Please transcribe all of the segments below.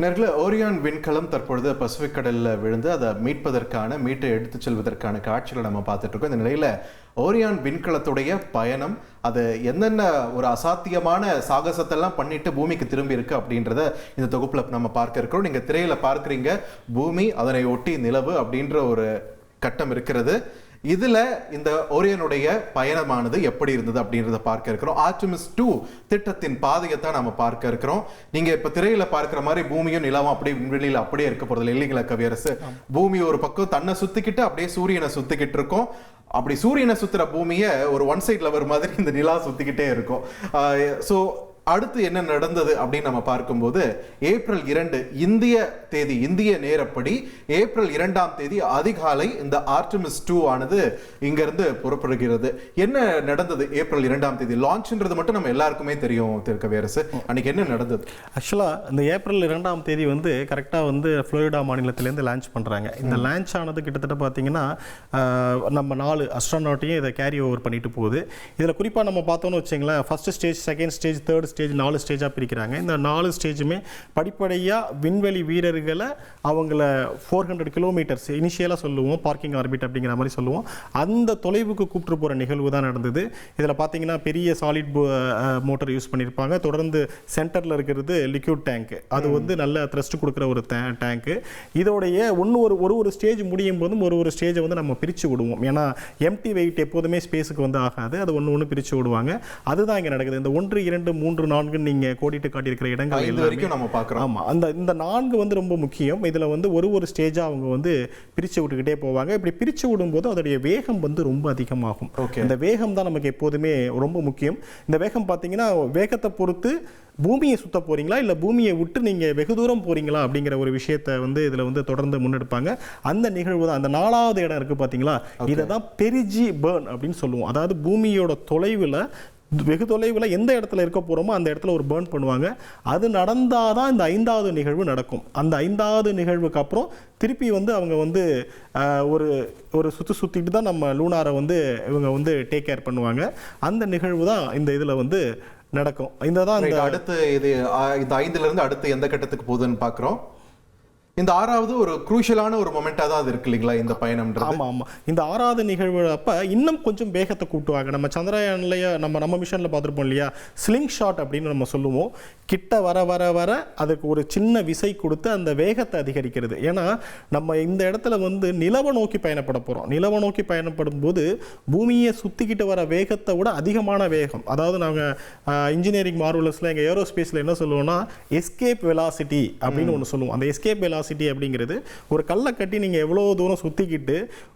நேர்களே, ஓரியான் விண்கலம் தற்பொழுது பசிபிக் கடலில் விழுந்து அதை மீட்டு எடுத்துச் செல்வதற்கான காட்சிகளை நம்ம பார்த்துட்டு இருக்கோம். இந்த நிலையில் ஓரியான் விண்கலத்துடைய பயணம் அது என்னென்ன ஒரு அசாத்தியமான சாகசத்தெல்லாம் பண்ணிட்டு பூமிக்கு திரும்பி இருக்கு அப்படின்றத இந்த தொகுப்புல நம்ம பார்க்க இருக்கிறோம். நீங்க திரையில பார்க்குறீங்க, பூமி அதனை ஒட்டி நிலவு அப்படின்ற ஒரு கட்டம் இருக்கிறது. இதுல இந்த ஓரியனுடைய பயணமானது எப்படி இருந்தது அப்படின்றத பார்க்க இருக்கிறோம். ஆர்டெமிஸ் 2 திட்டத்தின் பாதையை தான் நம்ம பார்க்க இருக்கிறோம். நீங்க இப்ப திரையில பார்க்கிற மாதிரி பூமியும் நிலவும் அப்படியே விண்வெளியில அப்படியே இருக்க போறது இல்லைங்களா கவியரசு? பூமி ஒரு பக்கம் தன்னை சுத்திக்கிட்டு அப்படியே சூரியனை சுத்திக்கிட்டு இருக்கும். அப்படி சூரியனை சுத்துற பூமியை ஒரு ஒன் சைட் லவர் மாதிரி இந்த நிலா சுத்திக்கிட்டே இருக்கும். ஸோ அடுத்து என்ன நடந்தது அப்படின்னு நம்ம பார்க்கும்போது ஏப்ரல் 2 இந்திய நேரப்படி ஏப்ரல் 2 அதிகாலை இந்த ஆர்டெமிஸ் 2 ஆனது இங்கிருந்து புறப்படுகிறது. என்ன நடந்தது ஏப்ரல் 2 லான்ச்ன்றது மட்டும் நம்ம எல்லாருக்குமே தெரியும். திருக்கவேரசு, அன்னைக்கு என்ன நடந்தது? ஆக்சுவலா இந்த ஏப்ரல் 2 வந்து கரெக்டா வந்து புளோரிடா மாநிலத்திலேருந்து லான்ச் பண்றாங்க. இந்த லான்ச் ஆனது கிட்டத்தட்ட பார்த்தீங்கன்னா நம்ம 4 அஸ்ட்ரோநாட்டையும் இதை கேரி ஓவர் பண்ணிட்டு போகுது. இதில் குறிப்பாக நம்ம பார்த்தோம்னு வச்சுங்களேன், first stage, second stage, third stage, 4 ஸ்டேஜாக பிரிக்கிறாங்க. இந்த 4 ஸ்டேஜுமே படிப்படியாக விண்வெளி வீரர்களை அவங்கள 400 கிலோமீட்டர்ஸ் இனிஷியலாக சொல்லுவோம், பார்க்கிங் ஆர்பிட் அப்படிங்கிற மாதிரி சொல்லுவோம், அந்த தொலைவுக்கு கூப்பிட்டு போகிற நிகழ்வு தான் நடந்தது. இதில் பார்த்தீங்கன்னா பெரிய சாலிட் மோட்டர் யூஸ் பண்ணியிருப்பாங்க. தொடர்ந்து சென்டரில் இருக்கிறது லிக்யூட் டேங்க், அது வந்து நல்ல த்ரஸ்ட் கொடுக்குற ஒரு டேங்க்கு. இதோடைய ஒரு ஸ்டேஜ் முடியும் போதும் ஒரு ஸ்டேஜை வந்து நம்ம பிரித்து விடுவோம். ஏன்னா எம்டி வெயிட் எப்போதுமே ஸ்பேஸுக்கு வந்து ஆகாது, அது ஒன்று பிரித்து விடுவாங்க. அதுதான் இங்கே நடக்குது. இந்த 1, 2, 3, 4 நீங்க கோடிட்டு காட்டியிருக்கிற இடங்கள் எல்லாமே நம்ம பார்க்குறோம். ஆமாம், இந்த 4 வந்து ரொம்ப முக்கியம். இதில் வந்து ஒரு ஸ்டேஜாக அவங்க வந்து பிரித்து விட்டுக்கிட்டே போவாங்க. இப்படி பிரித்து விடும்போது அதோடைய வேகம் வந்து ரொம்ப அதிகமாகும். இந்த வேகம் தான் நமக்கு எப்போதுமே ரொம்ப முக்கியம். இந்த வேகம் பார்த்தீங்கன்னா வேகத்தை பொறுத்து பூமியை சுத்த போறீங்களா இல்லை பூமியை விட்டு நீங்கள் வெகு தூரம் போறீங்களா அப்படிங்கிற ஒரு விஷயத்தை வந்து இதில் வந்து தொடர்ந்து முன்னெடுப்பாங்க. அந்த நிகழ்வு தான் அந்த 4வது இடம் இருக்குது பார்த்தீங்களா, இதை தான் பெரிஜி பர்ன் அப்படின்னு சொல்லுவோம். அதாவது பூமியோட தொலைவில், வெகு தொலைவில் எந்த இடத்துல இருக்க போகிறோமோ அந்த இடத்துல ஒரு பேர்ன் பண்ணுவாங்க. அது நடந்தால் தான் இந்த 5வது நிகழ்வு நடக்கும். அந்த 5வது நிகழ்வுக்கு அப்புறம் திருப்பி வந்து அவங்க வந்து ஒரு சுற்றிட்டு தான் நம்ம லூனாரை வந்து இவங்க வந்து டேக் கேர் பண்ணுவாங்க. அந்த நிகழ்வு தான் இந்த இதில் வந்து நடக்கும். இந்த தான் அடுத்து இது இந்த 5ல இருந்து அடுத்து எந்த கட்டத்துக்கு போகுதுன்னு பார்க்குறோம். இந்த 6வது ஒரு குரூஷியலான ஒரு மொமெண்டா தான் அது இருக்கு இல்லைங்களா இந்த பயணம்ன்றது? ஆமாம். இந்த 6வது நிகழ்வு அப்போ இன்னும் கொஞ்சம் வேகத்தை கூட்டுவாங்க. நம்ம சந்திரயான்லையே நம்ம மிஷனில் பார்த்துருப்போம் இல்லையா, ஸ்லிங் ஷாட் அப்படின்னு நம்ம சொல்லுவோம். கிட்ட வர அதுக்கு ஒரு சின்ன விசை கொடுத்து அந்த வேகத்தை அதிகரிக்கிறது. ஏன்னா நம்ம இந்த இடத்துல வந்து நிலவை நோக்கி பயணப்பட போகிறோம். நிலவை நோக்கி பயணப்படும் போது பூமியை சுற்றிக்கிட்டு வர வேகத்தை விட அதிகமான வேகம், அதாவது நாங்கள் இன்ஜினியரிங் மார்வலர்ஸில் எங்கள் ஏரோஸ்பேஸில் என்ன சொல்லுவோம்னா எஸ்கேப் வெலாசிட்டி அப்படின்னு ஒன்று சொல்லுவோம். அந்த எஸ்கேப் வெலாசிட்டி அப்படிங்கிறது ஒரு கல்லை கட்டி நீங்கள் எவ்வளோ தூரம் சுற்றிக்கிட்டு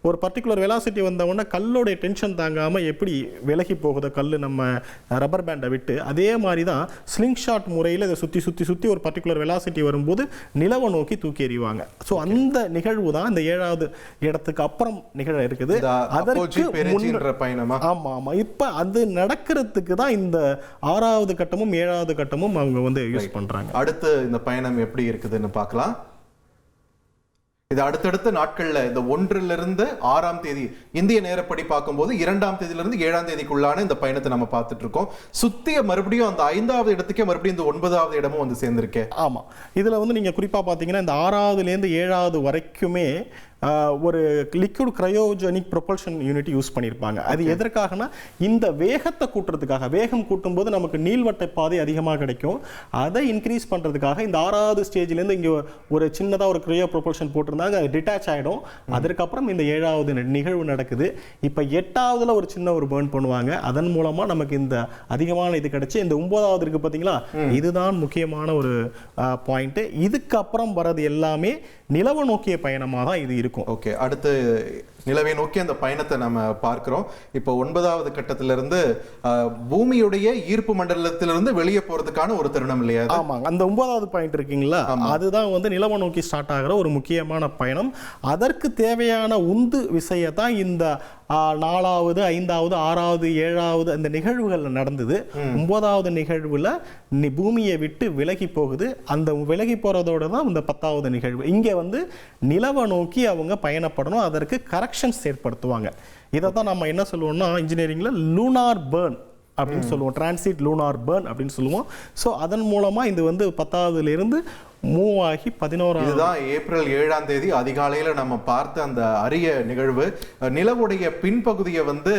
ஒரு பர்டிகுலர் வெலாசிட்டி வந்தவொடனே கல்லோடைய டென்ஷன் தாங்காமல் எப்படி விலகி போகுது கல் நம்ம ரப்பர் பேண்டை விட்டு, அதே மாதிரி தான் ஸ்லிங் ஷாட் முறையில் இதை சுற்றி ஒரு பர்டிகுலர் வெலாசிட்டி வரும்போது நிலவை நோக்கி தூக்கி எறிவாங்க. ஸோ அந்த நிகழ்வு தான் இந்த 7வது இடத்துக்கு அப்புறம் நிகழ இருக்குது. ஆமாம். இப்போ அது நடக்கிறதுக்கு தான் இந்த 6வது கட்டமும் 7வது கட்டமும் அவங்க வந்து யூஸ் பண்ணுறாங்க. அடுத்து இந்த பயணம் எப்படி இருக்குதுன்னு பார்க்கலாம். இது அடுத்தடுத்த நாட்கள்ல இந்த 1லிருந்து 6 இந்திய நேரப்படி பார்க்கும்போது 2 7 இந்த பயணத்தை நம்ம பார்த்துட்டு இருக்கோம். சுத்திய மறுபடியும் அந்த 5வது இடத்துக்கே மறுபடியும் இந்த 9வது இடமும் வந்து சேர்ந்திருக்கேன். ஆமா, இதுல வந்து நீங்க குறிப்பா பாத்தீங்கன்னா இந்த 6வதுலேருந்து 7வது வரைக்குமே ஒரு liquid cryogenic propulsion unit use பண்ணியிருப்பாங்க. அது எதற்காகனா இந்த வேகத்தை கூட்டுறதுக்காக. வேகம் கூட்டும்போது நமக்கு நீள்வட்ட பாதை அதிகமாக கிடைக்கும். அதை இன்க்ரீஸ் பண்ணுறதுக்காக இந்த 6வது ஸ்டேஜ்லேருந்து இங்கே ஒரு சின்னதாக ஒரு கிரையோ ப்ரொபல்ஷன் போட்டிருந்தாங்க, அது டிட்டாச் ஆகிடும். அதற்கப்புறம் இந்த 7வது நிகழ்வு நடக்குது. இப்போ 8வதுல ஒரு சின்ன ஒரு பேர்ன் பண்ணுவாங்க. அதன் மூலமாக நமக்கு இந்த அதிகமான இது கிடைச்சி இந்த 9வது இருக்குது பார்த்தீங்களா, இதுதான் முக்கியமான ஒரு பாயிண்ட்டு. இதுக்கப்புறம் வர்றது எல்லாமே நிலவு நோக்கிய பயணமாக தான் இது இருக்கும். ஓகே, அடுத்து நிலவை நோக்கி அந்த பயணத்தை நம்ம பார்க்கிறோம். இப்போ 9வது கட்டத்திலிருந்து பூமியுடைய ஈர்ப்பு மண்டலத்திலிருந்து வெளியே போறதுக்கான ஒரு தருணம் இல்லையா? ஆமாங்க, அந்த 9வது பாயிண்ட் இருக்கீங்களா, அதுதான் வந்து நிலவை நோக்கி ஸ்டார்ட் ஆகிற ஒரு முக்கியமான பயணம். அதற்கு தேவையான உந்து விசையை தான் இந்த 4வது 5வது 6வது 7வது அந்த நிகழ்வுகள் நடந்தது. 9வது நிகழ்வுல பூமியை விட்டு விலகி போகுது. அந்த விலகி போறதோட தான் இந்த 10வது நிகழ்வு. இங்கே வந்து நிலவை நோக்கி அவங்க பயணப்படணும். அதற்கு கரெக்ஷன்ஸ் ஏற்படுத்துவாங்க. இதை தான் நம்ம என்ன சொல்லுவோம்னா இன்ஜினியரிங்ல லூனார் பர்ன் அப்படின்னு சொல்லுவோம், டிரான்சிட் லூனார் பர்ன் அப்படின்னு சொல்லுவோம். ஸோ அதன் மூலமாக இது வந்து 10வதுலேருந்து மூவ் ஆகி 11 இதுதான் ஏப்ரல் 7ஆம் தேதி அதிகாலையில நம்ம பார்த்த அந்த அரிய நிகழ்வு. நிலவுடைய பின்பகுதியை வந்து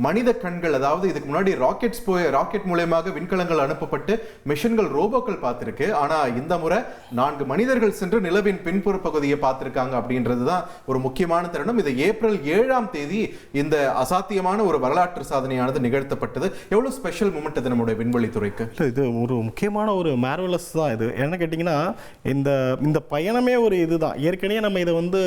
மனித கண்கள், அதாவது இதுக்கு முன்னாடி ராக்கெட் மூலமாக விண்கலங்கள் அனுப்பப்பட்டு மிஷன்கள் ரோபோக்கள் பார்த்திருக்கு. ஆனா இந்த முறை 4 மனிதர்கள் சென்று நிலவின் பின்புற பகுதியை பார்த்திருக்காங்க அப்படின்றதுதான் ஒரு முக்கியமான தருணம். இது ஏப்ரல் 7ஆம் தேதி இந்த அசாத்தியமான ஒரு வரலாற்று சாதனையானது நிகழ்த்தப்பட்டது. எவ்வளவு ஸ்பெஷல் மூமெண்ட் இது நம்முடைய விண்வெளி துறைக்கு. இது ஒரு முக்கியமான ஒரு மேர்வலஸ் தான். இது என்ன கேட்டிங்கன்னா, இந்த பயணமே ஒரு இதுதான். ஏற்கனவே நம்ம இதை வந்து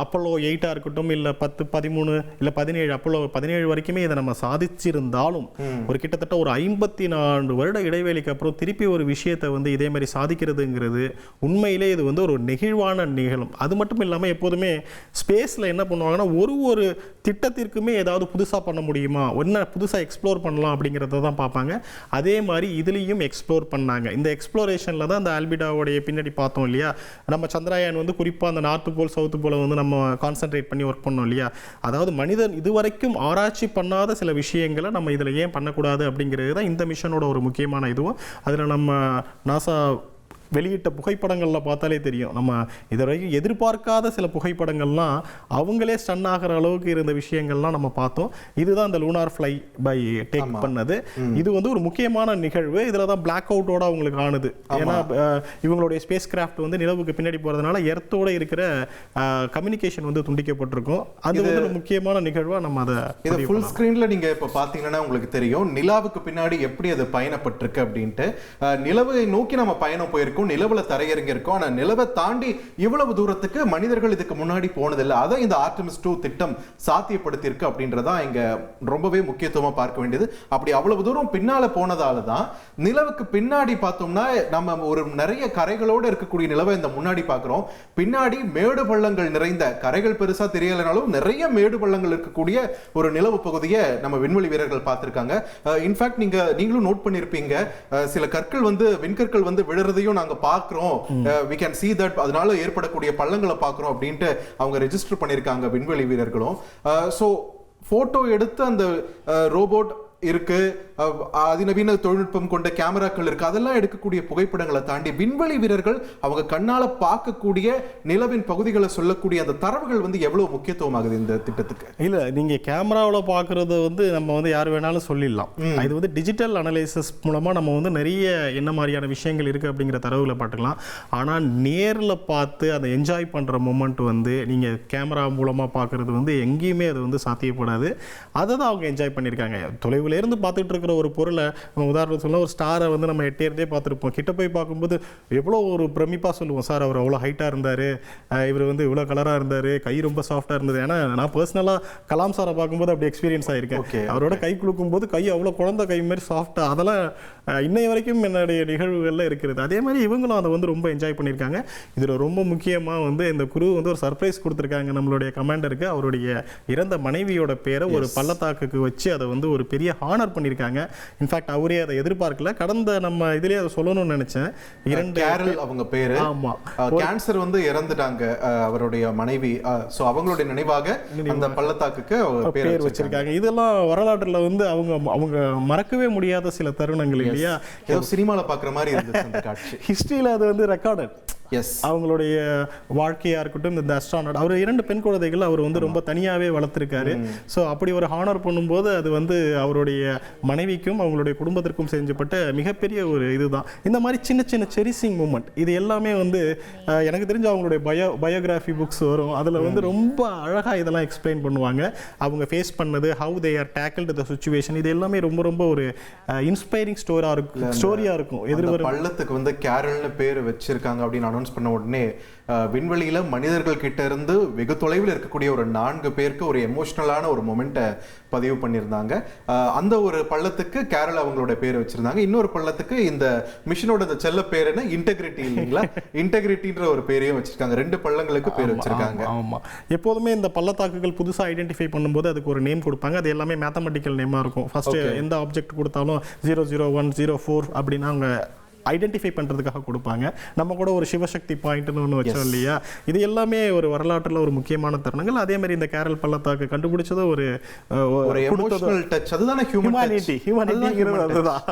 அப்போலோ 8 இருக்கட்டும், இல்லை 10, 13, இல்லை 17, அப்போலோ 17 வரைக்குமே இதை நம்ம சாதிச்சிருந்தாலும் ஒரு கிட்டத்தட்ட ஒரு 54 வருட இடைவேளைக்கு அப்புறம் திருப்பி ஒரு விஷயத்தை வந்து இதே மாதிரி சாதிக்கிறதுங்கிறது உண்மையிலே இது வந்து ஒரு நெகிழ்வான நிகழும். அது மட்டும் இல்லாமல் எப்போதுமே ஸ்பேஸில் என்ன பண்ணுவாங்கன்னா, ஒரு திட்டத்திற்குமே ஏதாவது புதுசாக பண்ண முடியுமா, என்ன புதுசாக எக்ஸ்ப்ளோர் பண்ணலாம் அப்படிங்கிறத தான் பார்ப்பாங்க. அதே மாதிரி இதுலேயும் எக்ஸ்ப்ளோர் பண்ணாங்க. இந்த எக்ஸ்ப்ளோரேஷனில் தான் அந்த ஆல்பிடாவோடைய பின்னாடி பார்த்தோம் இல்லையா, நம்ம சந்திராயன் வந்து குறிப்பாக அந்த நார்த்து போல் சவுத்து போல் வந்து நம்ம கான்சென்ட்ரேட் பண்ணி ஒர்க் பண்ணோம் இல்லையா. அதாவது மனிதன் இதுவரைக்கும் ஆராய்ச்சி பண்ணாத சில விஷயங்களை நம்ம இதில் ஏன் பண்ணக்கூடாது அப்படிங்கிறது தான் இந்த மிஷனோட ஒரு முக்கியமான இதுவும். அதில் நம்ம நாசா வெளியிட்ட புகைப்படங்களில் பார்த்தாலே தெரியும், நம்ம இதுவரைக்கும் எதிர்பார்க்காத சில புகைப்படங்கள்லாம் அவங்களே ஸ்டன் ஆகிற அளவுக்கு இருந்த விஷயங்கள்லாம் நம்ம பார்த்தோம். இதுதான் இந்த லூனார் ஃப்ளை பை டேக் பண்ணது. இது வந்து ஒரு முக்கியமான நிகழ்வு. இதில் தான் பிளாக் அவுட்டோட அவங்களுக்கு ஆனது. ஏன்னா இவங்களுடைய ஸ்பேஸ் கிராஃப்ட் வந்து நிலவுக்கு பின்னாடி போகிறதுனால எர்த்தோட இருக்கிற கம்யூனிகேஷன் வந்து துண்டிக்கப்பட்டிருக்கும். அது வந்து ஒரு முக்கியமான நிகழ்வாக நம்ம அதை இதை ஃபுல் ஸ்க்ரீனில் நீங்கள் இப்போ பார்த்தீங்கன்னா உங்களுக்கு தெரியும் நிலாவுக்கு பின்னாடி எப்படி அது பயணப்பட்டிருக்கு அப்படின்ட்டு. நிலவை நோக்கி நம்ம பயணம் போயிருக்கோம், நிலவுல தரையிறங்கி இருக்கும். ஆனா நிலவை தாண்டி இவ்வளவு தூரத்துக்கு மனிதர்கள் இதுக்கு முன்னாடி போனதில்லை. அதை இந்த ஆர்டெமிஸ் 2 திட்டம் சாத்தியப்படுத்தி இருக்கு அப்படின்றதான் இங்க ரொம்பவே முக்கியத்துவமா பார்க்க வேண்டியது. அப்படி அவ்வளவு தூரம் பின்னால போனதால தான் நிலவுக்கு பின்னாடி பார்த்தோம்னா நம்ம ஒரு நிறைய கரைகளோடு இருக்கக்கூடிய நிலவை இந்த முன்னாடி பார்க்கிறோம். பின்னாடி மேடு பள்ளங்கள் நிறைந்த, கரைகள் பெருசா தெரியலனாலும் நிறைய மேடு பள்ளங்கள் இருக்கக்கூடிய ஒரு நிலவு பகுதியை நம்ம விண்வெளி வீரர்கள் பார்த்திருக்காங்க. இன்ஃபேக்ட் நீங்களும் நோட் பண்ணிருப்பீங்க, சில கற்கள் வந்து விண்கற்கள் வந்து விழுறதையும் நாங்க பார்க்கிறோம். we can see that, அதனால ஏற்படக்கூடிய பள்ளங்களை பார்க்கிறோம் அப்படின்ட்டு அவங்க ரெஜிஸ்டர் பண்ணியிருக்காங்க விண்வெளி வீரர்களும். ஸோ போட்டோ எடுத்து அந்த ரோபோட் இருக்கு, அதிநவீன தொழில்நுட்பம் கொண்ட கேமராக்கள் இருக்கு, அதெல்லாம் எடுக்கக்கூடிய புகைப்படங்களை தாண்டி விண்வெளி வீரர்கள் அவங்க கண்ணால பார்க்கக்கூடிய நிலவின் பகுதிகளை சொல்லக்கூடிய அந்த தரவுகள் வந்து எவ்வளவு முக்கியத்துவமாகுது இந்த திட்டத்துக்கு. இல்ல, நீங்க கேமராவில் பார்க்கறது வந்து நம்ம வந்து யார் வேணாலும் சொல்லிடலாம். இது வந்து டிஜிட்டல் அனலைசிஸ் மூலமா நம்ம வந்து நிறைய என்ன மாதிரியான விஷயங்கள் இருக்கு அப்படிங்கிற தரவுகளை பார்த்துக்கலாம். ஆனா நேரில் பார்த்து அதை என்ஜாய் பண்ற மொமெண்ட் வந்து நீங்க கேமரா மூலமா பார்க்கறது வந்து எங்கேயுமே அது வந்து சாத்தியப்படாது. அதை தான் அவங்க என்ஜாய் பண்ணியிருக்காங்க. தொலைவில் இருந்து பார்த்துட்டு இருக்கிற ஒரு பொருளை, உதாரணம் சொல்ல ஒரு ஸ்டாரை வந்து நம்ம எட்டே பார்த்துருப்போம். கிட்ட போய் பார்க்கும்போது எவ்வளோ ஒரு பிரமிப்பாக சொல்லுவோம், சார் அவர் அவ்வளோ ஹைட்டாக இருந்தார், இவர் வந்து இவ்வளோ கலராக இருந்தார், கை ரொம்ப சாஃப்டாக இருந்தது. ஏன்னா நான் பர்சனலாக கலாம் சாரை பார்க்கும்போது அப்படி எக்ஸ்பீரியன்ஸ் ஆகிருக்கேன். அவரோட கை குலுக்கும்போது கை அவ்வளோ குழந்தை கை மாதிரி சாஃப்டாக, அதெல்லாம் இன்னைய வரைக்கும் என்னுடைய நிகழ்வுகளில் இருக்கிறது. அதே மாதிரி இவங்களும் அதை வந்து ரொம்ப என்ஜாய் பண்ணியிருக்காங்க. இதில் ரொம்ப முக்கியமாக வந்து இந்த குரு வந்து ஒரு சர்ப்ரைஸ் கொடுத்துருக்காங்க நம்மளுடைய கமாண்டருக்கு. அவருடைய இறந்த மனைவியோட பேரை ஒரு பள்ளத்தாக்குக்கு வச்சு அதை வந்து ஒரு பெரிய ஹானர் பண்ணியிருக்காங்க. இன்ஃபேக்ட் அவரே அதை எதிர்பார்க்கல. கடந்த நம்ம இதுலயே அதை சொல்லணும்னு நினைச்சேன். கேரல் அவங்க பேரு. ஆமா, கேன்சர் வந்து இறந்துட்டாங்க அவருடைய மனைவி. சோ அவங்களுடைய நினைவாக அந்த பள்ளத்தாக்குக்கு பேர் வச்சிருக்காங்க. இதெல்லாம் வரலாற்றுல வந்து அவங்க மறக்கவே முடியாத சில தருணங்கள் இல்லையா. ஏதோ சினிமால பாக்குற மாதிரி இருந்துச்சு அந்த காட்சி. ஹிஸ்டரியில அது வந்து ரெக்கார்டட். அவங்களுடைய வாழ்க்கையா இருக்கட்டும், இந்த அஸ்ட்ரானட், அவர் 2 பெண் குழந்தைகள் அவர் வந்து ரொம்ப தனியாவே வளர்த்திருக்காரு. ஸோ அப்படி ஒரு ஹானர் பண்ணும்போது அது வந்து அவருடைய மனைவிக்கும் அவங்களுடைய குடும்பத்திற்கும் செஞ்சப்பட்ட மிகப்பெரிய ஒரு இதுதான். இந்த மாதிரி சின்ன சின்ன செரிசிங் மூமெண்ட் இது எல்லாமே வந்து எனக்கு தெரிஞ்ச அவங்களுடைய பயோகிராஃபி புக்ஸ் வரும். அதில் வந்து ரொம்ப அழகாக இதெல்லாம் எக்ஸ்பிளைன் பண்ணுவாங்க. அவங்க ஃபேஸ் பண்ணது, how they are tackled the situation, இது எல்லாமே ரொம்ப ரொம்ப ஒரு இன்ஸ்பைரிங் ஸ்டோரியா இருக்கும். எதிர்வரும் பள்ளத்துக்கு வந்து கேரல்னு பேர் வச்சிருக்காங்க அப்படின்னு அனௌன்ஸ் பண்ண உடனே விண்வெளியில மனிதர்கள் கிட்ட இருந்து வெகு தொலைவில் இருக்கக்கூடிய ஒரு 4 பேருக்கு ஒரு எமோஷனலான ஒரு மொமெண்ட்டை பதிவு பண்ணியிருந்தாங்க. அந்த ஒரு பள்ளத்துக்கு கேரள் அவங்களோட பேர் வச்சிருந்தாங்க. இன்னொரு பள்ளத்துக்கு இந்த மிஷனோட இந்த செல்ல பேர் என்ன, இன்டெகிரிட்டி இல்லைங்களா, இன்டெகிரிட்டின்ற ஒரு பேரையும் வச்சிருக்காங்க. 2 பள்ளங்களுக்கு பேர் வச்சிருக்காங்க. ஆமா, எப்போதுமே இந்த பள்ளத்தாக்குகள் புதுசா ஐடென்டிஃபை பண்ணும்போது அதுக்கு ஒரு நேம் கொடுப்பாங்க. அது எல்லாமே மேத்தமெட்டிக்கல் நேமா இருக்கும். ஃபர்ஸ்ட் எந்த ஆப்ஜெக்ட் கொடுத்தாலும் 001 04 அப்படின்னா அவங்க ஐடென்டிஃபை பண்ணுறதுக்காக கொடுப்பாங்க. நம்ம கூட ஒரு சிவசக்தி பாயிண்ட்னு ஒன்று வச்சோம் இல்லையா, இது எல்லாமே ஒரு வரலாற்றில் ஒரு முக்கியமான தருணங்கள். அதே மாதிரி இந்த கேரல் பள்ளத்தாக்கு கண்டுபிடிச்சதும் ஒரு எமோஷனல் டச், அதுதானே ஹியூமனிட்டிங்கிறது அதுதான்.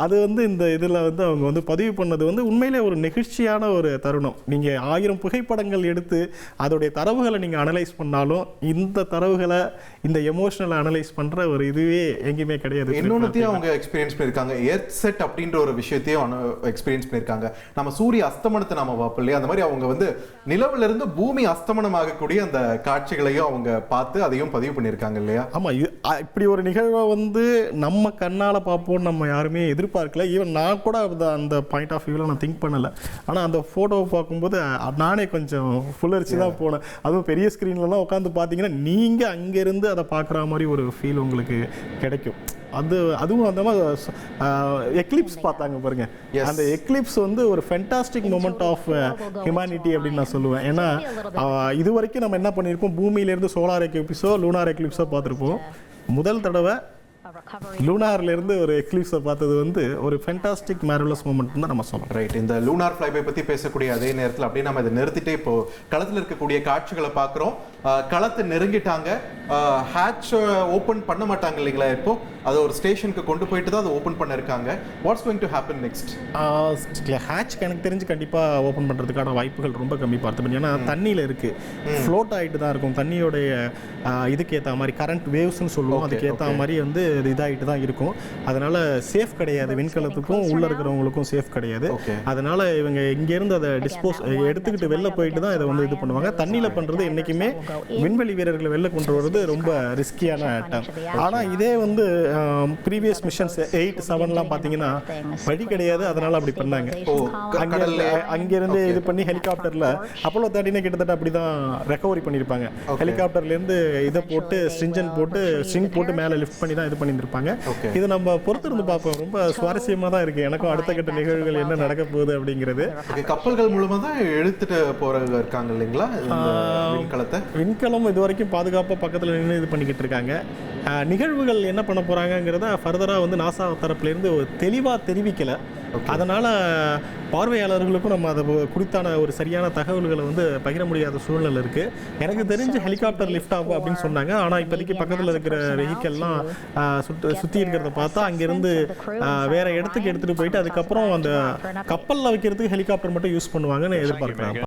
அது வந்து இந்த இதில் வந்து அவங்க வந்து பதிவு பண்ணது வந்து உண்மையிலே ஒரு நெகிழ்ச்சியான ஒரு தருணம். நீங்கள் 1000 புகைப்படங்கள் எடுத்து அதோடைய தரவுகளை நீங்கள் அனலைஸ் பண்ணாலும் இந்த தரவுகளை இந்த எமோஷனல் அனலைஸ் பண்ணுற ஒரு இதுவே எங்கேயுமே கிடையாது. இன்னொன்னுத்தையும் அவங்க எக்ஸ்பீரியன்ஸ் பண்ணியிருக்காங்க, எர்த் செட் அப்படின்ற ஒரு விஷயத்தையும் எக்ஸ்பீரியன்ஸ் பண்ணியிருக்காங்க. நம்ம சூரிய அஸ்தமனத்தை நாம பார்ப்போம் இல்லையா, அந்த மாதிரி அவங்க வந்து நிலவுல இருந்து பூமி அஸ்தமனம் ஆகக்கூடிய அந்த காட்சிகளையும் அவங்க பார்த்து அதையும் பதிவு பண்ணியிருக்காங்க இல்லையா. ஆமா, இப்படி ஒரு நிகழ்வை வந்து நம்ம கண்ணால பார்ப்போம் நம்ம யாருமே எதிர்பார்க்கல. ஈவன் நான் கூட அந்த பாயிண்ட் ஆஃப் வியூவில் நான் திங்க் பண்ணலை. ஆனால் அந்த ஃபோட்டோவை பார்க்கும்போது நானே கொஞ்சம் புல்லரிச்சு தான் போனேன். அதுவும் பெரிய ஸ்க்ரீன்லலாம் உட்காந்து பார்த்தீங்கன்னா நீங்கள் அங்கேருந்து அதை பார்க்குற மாதிரி ஒரு ஃபீல் உங்களுக்கு கிடைக்கும். அதுவும் அந்த மாதிரி எக்லிப்ஸ் பார்த்தாங்க பாருங்க, அந்த எக்லிப்ஸ் வந்து ஒரு ஃபென்டாஸ்டிக் மொமெண்ட் ஆஃப் ஹியூமனிட்டி அப்படின்னு நான் சொல்லுவேன். ஏன்னா இது வரைக்கும் நம்ம என்ன பண்ணியிருப்போம், பூமியிலேருந்து சோலார் எக்லிப்ஸோ லூனார் எக்லிப்ஸோ பார்த்துருப்போம். முதல் தடவை லூனார்ல இருந்து ஒரு எக்லிப்ஸை பார்த்தது வந்து ஒரு ஃபென்டாஸ்டிக் மேர்வலஸ் மொமெண்ட் தான் நம்ம சொல்லலாம். ரைட், இந்த லூனார் ஃப்ளைபை பற்றி பேசக்கூடிய அதே நேரத்தில் அப்படியே நம்ம இதை நிறுத்திட்டு இப்போ களத்தில் இருக்கக்கூடிய காட்சிகளை பார்க்குறோம். களத்தை நெருங்கிட்டாங்க, ஹேட்ச் ஓப்பன் பண்ண மாட்டாங்க இல்லைங்களா, இப்போ அதை ஒரு ஸ்டேஷனுக்கு கொண்டு போயிட்டு தான் அதை ஓப்பன் பண்ண இருக்காங்க. What's going to happen next? Hatch எனக்கு தெரிஞ்சு கண்டிப்பாக ஓப்பன் பண்ணுறதுக்கான வாய்ப்புகள் ரொம்ப கம்மி பார்த்து. ஏன்னா தண்ணியில் இருக்குது, ஃப்ளோட் ஆகிட்டு தான் இருக்கும். தண்ணியோடைய இதுக்கு ஏற்ற மாதிரி கரண்ட் வேவ்ஸ்ன்னு சொல்லுவோம், அதுக்கு ஏற்ற மாதிரி வந்து இதாகிட்டு தான் இருக்கும். அதனால சேஃப் கிடையாது, விண்கலத்துக்கும் உள்ள இருக்கிறவங்களுக்கும் சேஃப் கிடையாது. அதனால இவங்க இங்கேருந்து அதை எடுத்துக்கிட்டு வெளில போயிட்டு தான் இதை வந்து இது பண்ணுவாங்க. தண்ணியில் பண்ணுறது என்றைக்குமே விண்வெளி வீரர்களை வெளில கொண்டு வர்றது ரொம்ப ரிஸ்கியான டைம். ஆனால் இதே வந்து ப்ரீவியஸ் மிஷன்ஸ் 8, 7லாம் பார்த்தீங்கன்னா வழி கிடையாது, அதனால அப்படி பண்ணாங்க. அங்கேருந்து இது பண்ணி ஹெலிகாப்டரில் அப்போலோ 13 கிட்டத்தட்ட அப்படி தான் ரெக்கவரி பண்ணியிருப்பாங்க. ஹெலிகாப்டர்லேருந்து இதை போட்டு ஸ்ட்ரிங் போட்டு மேலே லிஃப்ட் பண்ணி தான் இது பண்ணியிருப்பாங்க. இது நம்ம பொறுத்திருந்து பார்ப்போம். ரொம்ப சுவாரஸ்யமாக தான் இருக்குது. எனக்கும் அடுத்த கட்ட நிகழ்வுகள் என்ன நடக்க போகுது அப்படிங்கிறது. கப்பல்கள் மூலமாக தான் எடுத்துட்டு போறவங்க இருக்காங்க இல்லைங்களா விண்கலம். இது வரைக்கும் பாதுகாப்பாக பக்கத்தில் நின்று இது பண்ணிக்கிட்டு இருக்காங்க. நிகழ்வுகள் என்ன பண்ண போகிறாங்கங்கிறத ஃபர்தராக வந்து நாசா தரப்புலேருந்து தெளிவாக தெரிவிக்கலை. அதனால் பார்வையாளர்களுக்கும் நம்ம அதை குறித்தான ஒரு சரியான தகவல்களை வந்து பகிர முடியாத சூழ்நிலை இருக்குது. எனக்கு தெரிஞ்சு ஹெலிகாப்டர் லிஃப்ட் ஆகும் அப்படின்னு சொன்னாங்க. ஆனால் இப்போதைக்கு பக்கத்தில் இருக்கிற வெஹிக்கல்லாம் சுற்றி இருக்கிறத பார்த்தா அங்கேருந்து வேறு இடத்துக்கு எடுத்துகிட்டு போயிட்டு அதுக்கப்புறம் அந்த கப்பலில் வைக்கிறதுக்கு ஹெலிகாப்டர் மட்டும் யூஸ் பண்ணுவாங்கன்னு எதிர்பார்க்குறாங்க.